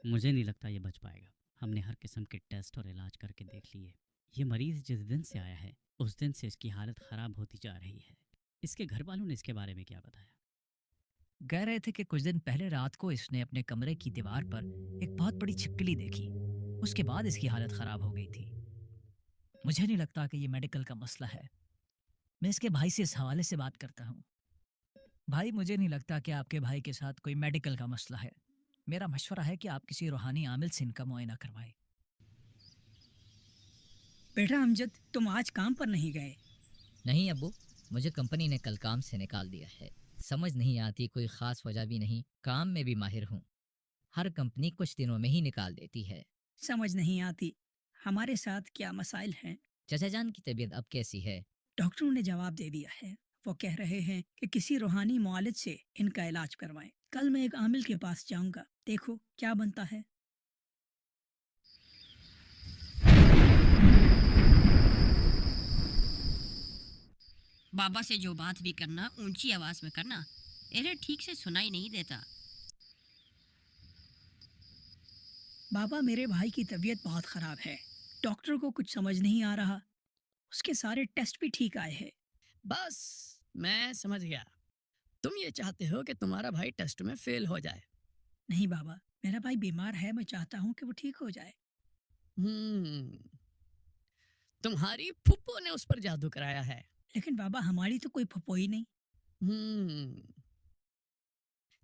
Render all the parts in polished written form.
मुझे नहीं लगता ये बच पाएगा। हमने हर किस्म के टेस्ट और इलाज करके देख लिए। ये मरीज़ जिस दिन से आया है उस दिन से इसकी हालत ख़राब होती जा रही है। इसके घर वालों ने इसके बारे में क्या बताया? कह रहे थे कि कुछ दिन पहले रात को इसने अपने कमरे की दीवार पर एक बहुत बड़ी छिपकली देखी। उसके बाद इसकी हालत ख़राब हो गई थी। मुझे नहीं लगता कि ये मेडिकल का मसला है। मैं इसके भाई से इस हवाले से बात करता हूँ। भाई, मुझे नहीं लगता कि आपके भाई के साथ कोई मेडिकल का मसला है। मेरा मशवरा है कि आप किसी रूहानी आमिल से इनका मुआयना करवाएं। बेटा अमजद, तुम आज काम पर नहीं गए? नहीं अब्बू, मुझे कंपनी ने कल काम से निकाल दिया है। समझ नहीं आती, कोई ख़ास वजह भी नहीं। काम में भी माहिर हूँ। हर कंपनी कुछ दिनों में ही निकाल देती है। समझ नहीं आती। हमारे साथ क्या मसाइल हैं? चचा जान की तबीयत अब कैसी है? डॉक्टरों ने जवाब दे दिया है। वो कह रहे हैं कि किसी रूहानी मुआलिज से इनका इलाज करवाएं। कल मैं एक आमिल के पास जाऊंगा, देखो क्या बनता है। बाबा से जो बात भी करना ऊंची आवाज में करना, इन्हें ठीक से सुनाई नहीं देता। बाबा, मेरे भाई की तबीयत बहुत ख़राब है। डॉक्टर को कुछ समझ नहीं आ रहा। उसके सारे टेस्ट भी ठीक आए हैं। बस मैं समझ गया। तुम ये चाहते हो कि तुम्हारा भाई टेस्ट में फेल हो जाए। नहीं बाबा, मेरा भाई बीमार है, मैं चाहता हूँ कि वो ठीक हो जाए। तुम्हारी फुप्पो ने उस पर जादू कराया है। लेकिन बाबा, हमारी तो कोई फपोई नहीं।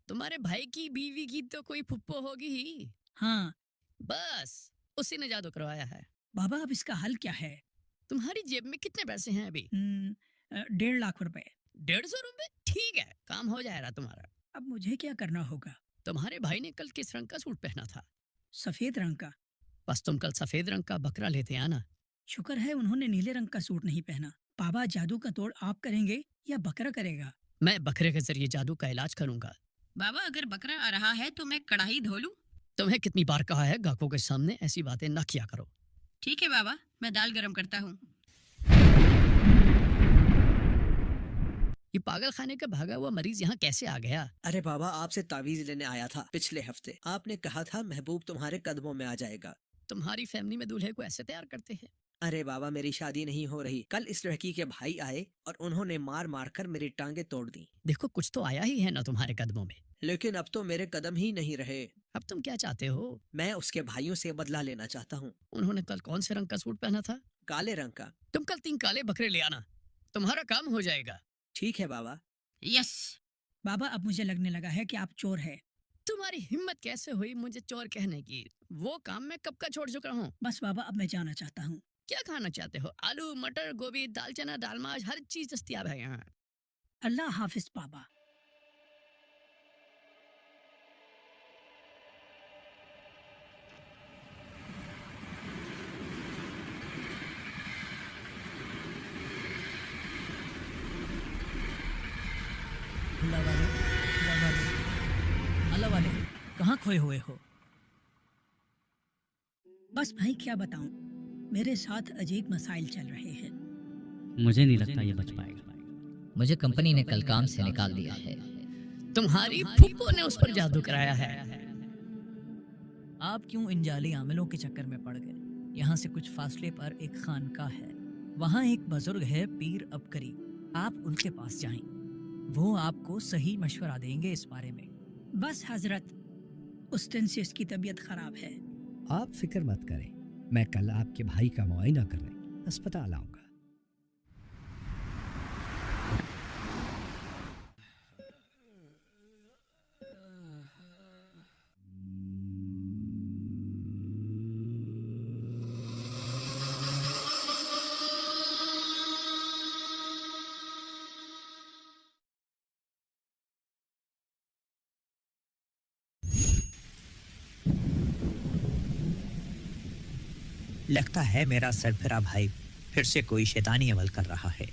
तुम्हारे भाई की बीवी की तो कोई फुप्पो होगी ही। हाँ बस उसी ने जादू करवाया है। बाबा, अब इसका हल क्या है? तुम्हारी जेब में कितने पैसे हैं अभी? 1.5 लाख रुपए। 150 रुपए? ठीक है, काम हो जाएगा तुम्हारा। अब मुझे क्या करना होगा? तुम्हारे भाई ने कल किस रंग का सूट पहना था? सफेद रंग का। बस तुम कल सफेद रंग का बकरा लेते आना। शुक्र है उन्होंने नीले रंग का सूट नहीं पहना। बाबा, जादू का तोड़ आप करेंगे या बकरा करेगा? मैं बकरे के जरिए जादू का इलाज करूंगा। बाबा, अगर बकरा आ रहा है तो मैं कढ़ाई धो लूं? तुम्हें कितनी बार कहा है गाहकों के सामने ऐसी बातें न किया करो। ठीक है बाबा, मैं दाल गरम करता हूँ। ये पागल खाने का भागा हुआ मरीज यहाँ कैसे आ गया? अरे बाबा, आपसे तावीज लेने आया था पिछले हफ्ते। आपने कहा था महबूब तुम्हारे कदमों में आ जाएगा। तुम्हारी फैमिली में दूल्हे को ऐसे तैयार करते हैं? अरे बाबा, मेरी शादी नहीं हो रही। कल इस लड़की के भाई आए और उन्होंने मार मार कर मेरी टांगे तोड़ दी। देखो, कुछ तो आया ही है ना तुम्हारे कदमों में। लेकिन अब तो मेरे कदम ही नहीं रहे। अब तुम क्या चाहते हो? मैं उसके भाइयों से बदला लेना चाहता हूँ। उन्होंने कल कौन से रंग का सूट पहना था? काले रंग का। तुम कल 3 काले बकरे ले आना, तुम्हारा काम हो जाएगा। ठीक है बाबा। यस। बाबा, अब मुझे लगने लगा है कि आप चोर हैं। तुम्हारी हिम्मत कैसे हुई मुझे चोर कहने की? वो काम मैं कब का छोड़ चुका हूँ। बस बाबा, अब मैं जाना चाहता हूँ। क्या खाना चाहते हो? आलू, मटर, गोभी, दाल चना, दाल माश, हर चीज दस्तयाब है यहाँ। अल्लाह हाफिज बाबा। अल्लाह वाले, अल्लाह वाले, अल्लाह वाले, कहाँ खोए हुए हो? बस भाई, क्या बताऊं, मेरे साथ अजीब मसाइल चल रहे हैं। मुझे नहीं लगता ये बच पाएगा। मुझे कंपनी ने कल काम से निकाल दिया है। तुम्हारी फुप्पो ने उस पर जादू कराया है। आप क्यों इन जाली आमिलों के चक्कर में पड़ गए? यहाँ से कुछ फासले पर एक खानका है। वहाँ एक बुजुर्ग है, पीर अबकरी। आप उनके पास जाएं। वो आपको सही मशवरा देंगे इस बारे में। बस हजरत, उस दिन से इसकी तबीयत खराब है। आप फिक्र मत करें, मैं कल आपके भाई का मुआयना करने अस्पताल आऊंगा। लगता है मेरा सरफरा भाई फिर से कोई शैतानी अमल कर रहा है।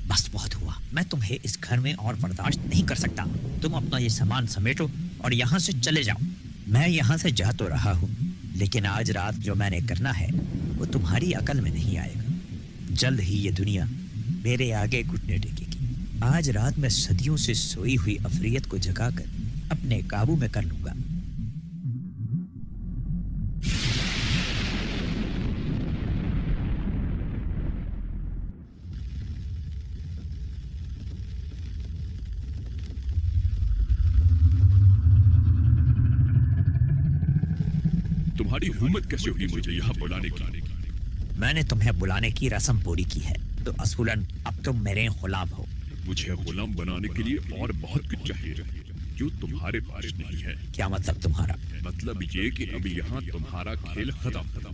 बस बहुत हुआ, मैं तुम्हें इस घर में और बर्दाश्त नहीं कर सकता। तुम अपना ये सामान समेटो और यहाँ से चले जाओ। मैं यहाँ से जा तो रहा हूँ, लेकिन आज रात जो मैंने करना है वो तुम्हारी अकल में नहीं आएगा। जल्द ही ये दुनिया मेरे आगे घुटने टेकेगी। آج رات میں صدیوں سے سوئی ہوئی افریت کو جگا کر اپنے قابو میں کر لوں گا. تمہاری ہمت کیسے ہوئی مجھے یہاں بلانے کی؟ میں نے تمہیں بلانے کی رسم پوری کی ہے تو اصولاً اب تم میرے غلام ہو. مجھے غلام بنانے کے لیے اور بہت کچھ چاہیے جو تمہارے پاس نہیں ہے. کیا مطلب تمہارا؟ مطلب یہ کہ اب یہاں تمہارا کھیل ختم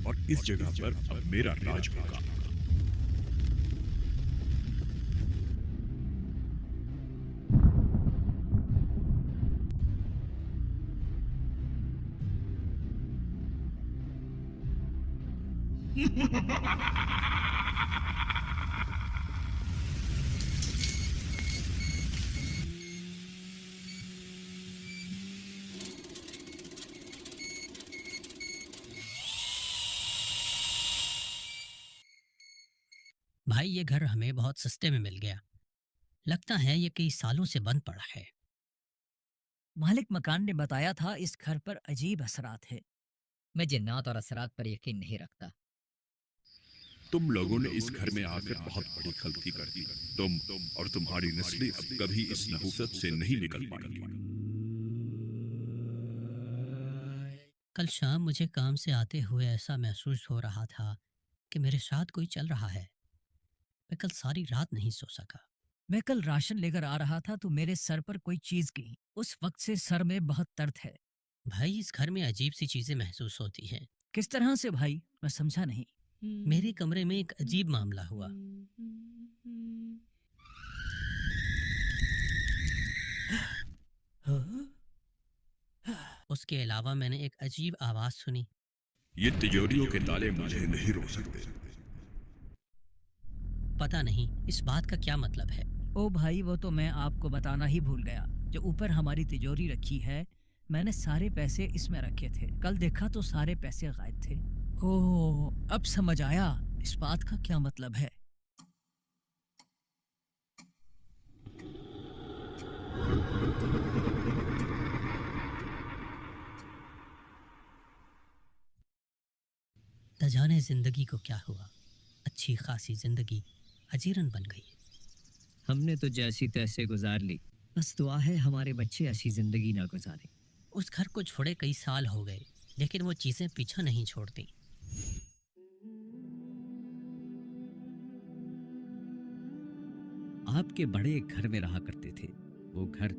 اور اس جگہ پر اب میرا راج ہوگا. بھائی یہ گھر ہمیں بہت سستے میں مل گیا. لگتا ہے یہ کئی سالوں سے بند پڑا ہے. مالک مکان نے بتایا تھا اس گھر پر عجیب اثرات ہے. میں جنات اور اثرات پر یقین نہیں رکھتا. تم لوگوں نے اس گھر میں آ کر بہت بڑی غلطی کر دی. تم اور تمہاری نسلیں اب کبھی اس نحوست سے نہیں نکل پائیں گی. کل شام مجھے کام سے آتے ہوئے ایسا محسوس ہو رہا تھا کہ میرے ساتھ کوئی چل رہا ہے. میں کل ساری رات نہیں سو سکا. میں کل راشن لے کر آ رہا تھا تو میرے سر پر کوئی چیز گئی. اس وقت سے سر میں بہت درد ہے. بھائی اس گھر میں عجیب سی چیزیں محسوس ہوتی ہیں. کس طرح سے بھائی؟ میں سمجھا نہیں. میرے کمرے میں ایک عجیب معاملہ ہوا. اس کے علاوہ میں نے ایک عجیب آواز سنی. یہ تجوریوں کے تالے مجھے نہیں روک سکتے. پتہ نہیں اس بات کا کیا مطلب ہے. او بھائی وہ تو میں آپ کو بتانا ہی بھول گیا. جو اوپر ہماری تجوری رکھی ہے میں نے سارے پیسے اس میں رکھے تھے. کل دیکھا تو سارے پیسے غائب تھے. اوہ اب سمجھ آیا اس بات کا کیا مطلب ہے. نہ جانے زندگی کو کیا ہوا. اچھی خاصی زندگی اجیرن بن گئی. ہم نے تو جیسی تیسے گزار لی. بس دعا ہے ہمارے بچے ایسی زندگی نہ گزاریں. اس گھر کو چھوڑے کئی سال ہو گئے لیکن وہ چیزیں پیچھا نہیں چھوڑتی. آپ کے بڑے ایک گھر میں رہا کرتے تھے. وہ گھر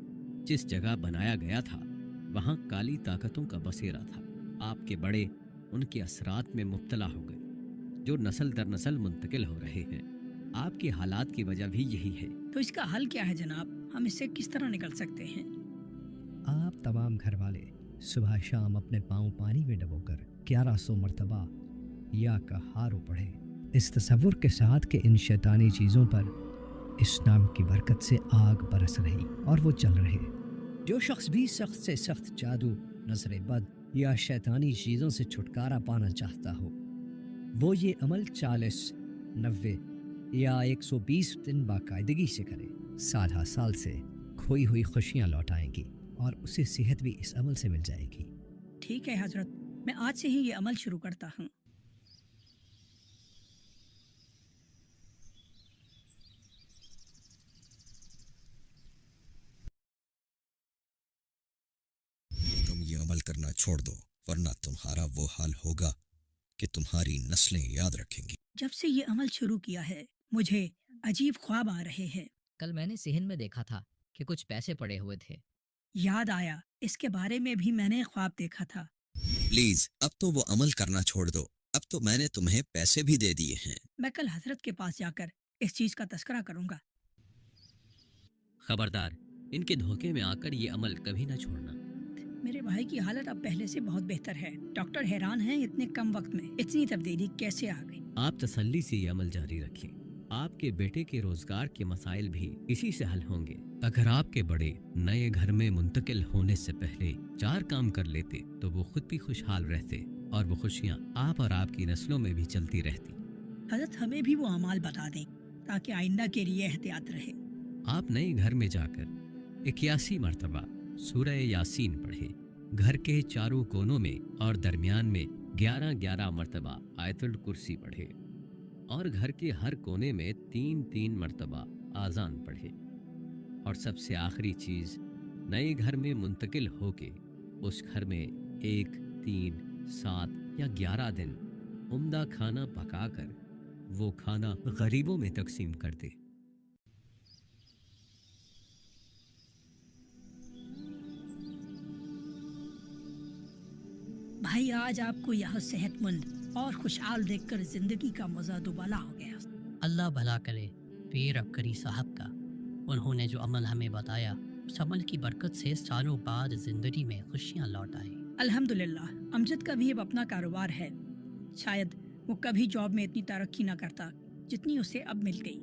جس جگہ بنایا گیا تھا وہاں کالی طاقتوں کا بسیرا تھا. آپ کے بڑے ان کے اثرات میں مبتلا ہو گئے جو نسل در نسل منتقل ہو رہے ہیں. آپ کے حالات کی وجہ بھی یہی ہے. تو اس کا حل کیا ہے جناب؟ ہم اس سے کس طرح نکل سکتے ہیں؟ آپ تمام گھر والے صبح شام اپنے پاؤں پانی میں ڈبو کر 1100 مرتبہ یا کہارو پڑھیں اس تصور کے ساتھ کہ ان شیطانی چیزوں پر اس نام کی برکت سے آگ برس رہی اور وہ چل رہے. جو شخص بھی سخت سے سخت جادو، نظر بد یا شیطانی چیزوں سے چھٹکارا پانا چاہتا ہو وہ یہ عمل 40، 90 یا 120 دن باقاعدگی سے کرے. سال ہر سال سے کھوئی ہوئی خوشیاں لوٹ آئیں گی اور اسے صحت بھی اس عمل سے مل جائے گی. ٹھیک ہے حضرت، میں آج سے ہی یہ عمل شروع کرتا ہوں. تم یہ عمل کرنا چھوڑ دو ورنہ تمہارا وہ حال ہوگا کہ تمہاری نسلیں یاد رکھیں گی. جب سے یہ عمل شروع کیا ہے مجھے عجیب خواب آ رہے ہیں. کل میں نے صحن میں دیکھا تھا کہ کچھ پیسے پڑے ہوئے تھے. یاد آیا اس کے بارے میں بھی میں نے خواب دیکھا تھا. پلیز اب تو وہ عمل کرنا چھوڑ دو. اب تو میں نے تمہیں پیسے بھی دے دیے ہیں. میں کل حضرت کے پاس جا کر اس چیز کا تذکرہ کروں گا. خبردار، ان کے دھوکے میں آ کر یہ عمل کبھی نہ چھوڑنا. میرے بھائی کی حالت اب پہلے سے بہت بہتر ہے. ڈاکٹر حیران ہیں اتنے کم وقت میں اتنی تبدیلی کیسے آ گئی. آپ تسلی سے یہ عمل جاری رکھیں. آپ کے بیٹے کے روزگار کے مسائل بھی اسی سے حل ہوں گے. اگر آپ کے بڑے نئے گھر میں منتقل ہونے سے پہلے 4 کام کر لیتے تو وہ خود بھی خوشحال رہتے اور وہ خوشیاں آپ اور آپ کی نسلوں میں بھی چلتی رہتی. حضرت ہمیں بھی وہ اعمال بتا دیں تاکہ آئندہ کے لیے احتیاط رہے. आप नए घर में जाकर 81 मरतबा सूरह यासीन पढ़े। घर के चारों कोनों में और दरमियान में 11-11 मरतबा आयतुल कुर्सी पढ़े और घर के हर कोने में 3-3 मरतबा आज़ान पढ़े। और सबसे आखिरी चीज़, नए घर में मुंतकिल होके उस घर में 1, 3, 7 या 11 दिन उम्दा खाना पकाकर वो खाना गरीबों में तकसीम कर दे। भाई आज आपको यह सेहतमंद और खुशहाल देखकर जिंदगी का मजा दुबाला हो गया। अल्लाह भला करे पीर अबकरी साहब का। उन्होंने जो अमल हमें बताया, उस अमल की बरकत से सालों बाद जिंदगी में खुशियाँ लौट आई। अल्हम्दुलिल्लाह। अमजद का भी अब अपना कारोबार है। शायद वो कभी जॉब में इतनी तरक्की ना करता जितनी उसे अब मिल गई।